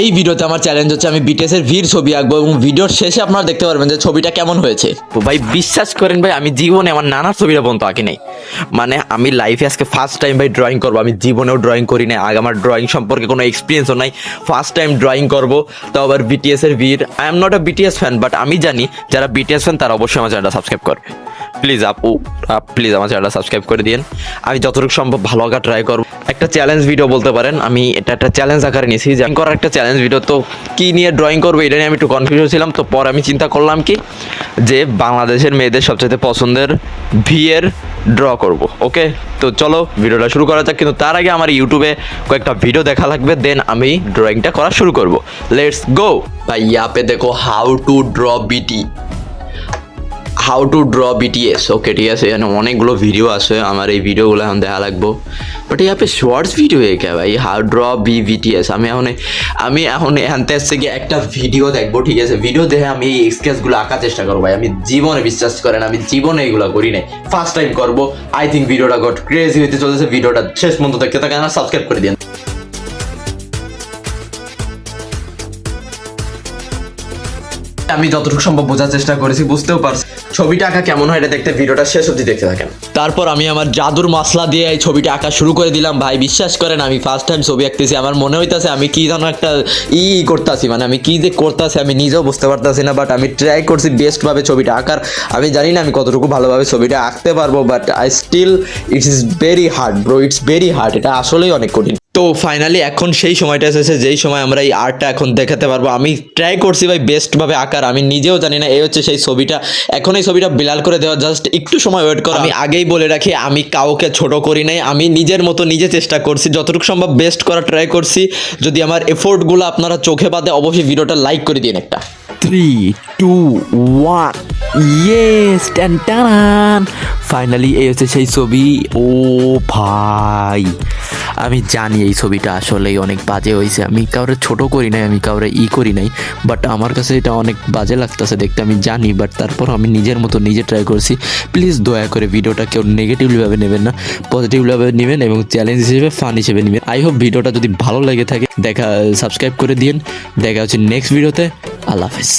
এই ভিডিওতে আমার চ্যালেঞ্জ হচ্ছে আমি বিটিএস এর ভির ছবি আঁকবো এবং ভিডিওর শেষে আপনারা দেখতে পারবেন যে ছবিটা কেমন হয়েছে। তো ভাই বিশ্বাস করেন ভাই, আমি জীবনে আমার নানার ছবিটা পর্যন্ত আঁকি নাই। মানে আমি লাইফে আজকে ফার্স্ট টাইম ভাই ড্রয়িং করবো। আমি জীবনেও ড্রয়িং করি নাই, আগে আমার ড্রয়িং সম্পর্কে কোনো এক্সপিরিয়েন্সও নাই। ফার্স্ট টাইম ড্রয়িং করবো, তাও আবার বিটিএস এর ভির। I am not a BTS fan, but আমি জানি যারা বিটিএস ফ্যান তারা অবশ্যই আমার চ্যানেলটা সাবস্ক্রাইব করবে। প্লিজ প্লিজ আমার চ্যানেলটা সাবস্ক্রাইব করে দিন। আমি যতটুকু সম্ভব ভালো আঁকা ট্রাই করবো। একটা চ্যালেঞ্জ ভিডিও বলতে পারেন, আমি এটা একটা চ্যালেঞ্জ আকারে নিয়েছি যে আমি করার একটা চ্যালেঞ্জ ভিডিও। তো কী নিয়ে ড্রয়িং করবো এটা নিয়ে আমি একটু কনফিউজ ছিলাম। তো পরে আমি চিন্তা করলাম কি যে বাংলাদেশের মেয়েদের সবচেয়ে পছন্দের ভিয়ের ড্র করব। ওকে, তো চলো ভিডিওটা শুরু করা যাক। কিন্তু তার আগে আমার ইউটিউবে কয়েকটা ভিডিও দেখা লাগবে, দেন আমি ড্রয়িংটা করা শুরু করব। Let's go. ভাই यहाँ पे देखो हाउ टू ड्रॉ BTS। ওকে ঠিক আছে, এখানে অনেকগুলো ভিডিও আছে, আমার এই ভিডিওগুলো এখন দেখা লাগবো। বাট यहाँ पे শর্টস ভিডিও কে ভাই হাউ ড্র BTS। আমি এখন এখান থেকে একটা ভিডিও দেখবো, ঠিক আছে? ভিডিও দেখে আমি এই স্কেচগুলো আঁকার চেষ্টা করবো ভাই। আমি জীবনে বিশ্বাস করেন আমি জীবনে এগুলো করি নাই, ফার্স্ট টাইম করবো। আই থিঙ্ক ভিডিওটা গট ক্রেজি হইতে চলেছে। ভিডিওটা শেষ পর্যন্ত দেখতে থাকেন আর সাবস্ক্রাইব করে দিন। আমি যতটুকু সম্ভব বোঝার চেষ্টা করেছি, বুঝতেও পারছি ছবিটা আঁকা কেমন হয় এটা দেখতে ভিডিওটা শেষ অবধি দেখতে থাকেন। তারপর আমি আমার জাদুর মশলা দিয়ে এই ছবিটা আঁকা শুরু করে দিলাম। ভাই বিশ্বাস করেন আমি ফার্স্ট টাইম ছবি আঁকতেছি, আমার মনে হইতাছে আমি কি যেন একটা করতেছি, মানে আমি কি যে করতেছি আমি নিজেও বুঝতে পারতেছি না। বাট আমি ট্রাই করছি বেস্টভাবে ছবিটা আঁকার। আমি জানি না আমি কতটুকু ভালোভাবে ছবিটা আঁকতে পারবো, but I still it's is very hard bro, it's very hard. এটা আসলেই অনেক কঠিন। তো ফাইনালি এখন সেই সময়টা এসেছে যেই সময় আমরা এই আর্টটা এখন দেখাতে পারবো। আমি ট্রাই করছি ভাই বেস্টভাবে আঁকার, আমি নিজেও জানি না এই হচ্ছে সেই ছবিটা। এখন এই ছবিটা বিলাল করে দেওয়া, জাস্ট একটু সময় ওয়েট করো। আমি আগেই বলে রাখি আমি কাউকে ছোট করি নাই, আমি নিজের মতো নিজে চেষ্টা করছি, যতটুকু সম্ভব বেস্ট করা ট্রাই করছি। যদি আমার এফোর্টগুলো আপনারা চোখে বাদে অবশ্যই ভিডিওটা লাইক করে দিন একটা। 3, 2, 1 ইয়েস, টান। ফাইনালি এই হচ্ছে সেই ছবি। ও ভাই আমি জানি এই ছবিটা আসলেই অনেক বাজে হয়েছে। আমি কাউরে ছোট করি নাই, আমি কাউরে করি নাই, বাট আমার কাছে এটা অনেক বাজে লাগতেছে দেখতে, আমি জানি। বাট তারপর আমি নিজের মতো নিজে ট্রাই করছি। প্লিজ দয়া করে ভিডিওটা কেউ নেগেটিভলিভাবে নেবেন না, পজিটিভভাবে নেবেন এবং চ্যালেঞ্জ হিসেবে ফান হিসেবে নেবেন। আই হোপ ভিডিওটা যদি ভালো লেগে থাকে সাবস্ক্রাইব করে দিন। দেখা হচ্ছে নেক্সট ভিডিওতে। আল্লাহ হাফেজ।